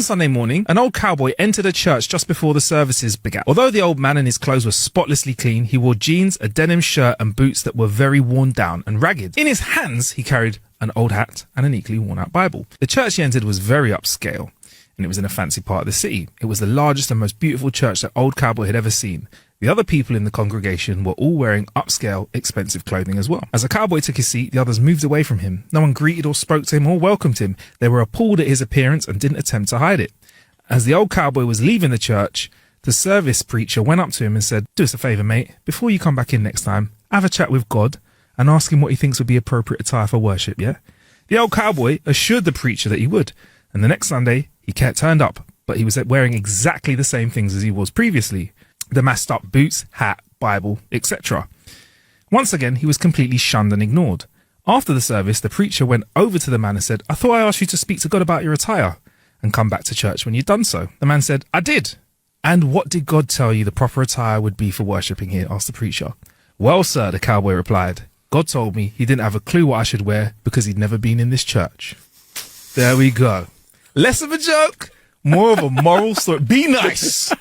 One Sunday morning, an old cowboy entered a church just before the services began. Although the old man and his clothes were spotlessly clean, he wore jeans, a denim shirt and boots that were very worn down and ragged. In his hands, he carried an old hat and an equally worn-out Bible. The church he entered was very upscale, and it was in a fancy part of the city. It was the largest and most beautiful church that old cowboy had ever seen. The other people in the congregation were all wearing upscale, expensive clothing as well. As the cowboy took his seat, the others moved away from him. No one greeted or spoke to him or welcomed him. They were appalled at his appearance and didn't attempt to hide it. As the old cowboy was leaving the church, the service preacher went up to him and said, "Do us a favour, mate. Before you come back in next time, have a chat with God and ask him what he thinks would be appropriate attire for worship, yeah?" The old cowboy assured the preacher that he would. And the next Sunday, he turned up, but he was wearing exactly the same things as he was previously. The messed up boots, hat, Bible, etc. Once again, he was completely shunned and ignored. After the service, the preacher went over to the man and said, "I thought I asked you to speak to God about your attire and come back to church when you'd done so." The man said, "I did." "And what did God tell you the proper attire would be for worshipping here?" asked the preacher. "Well, sir," the cowboy replied, "God told me he didn't have a clue what I should wear because he'd never been in this church." There we go. Less of a joke, more of a moral story. Be nice.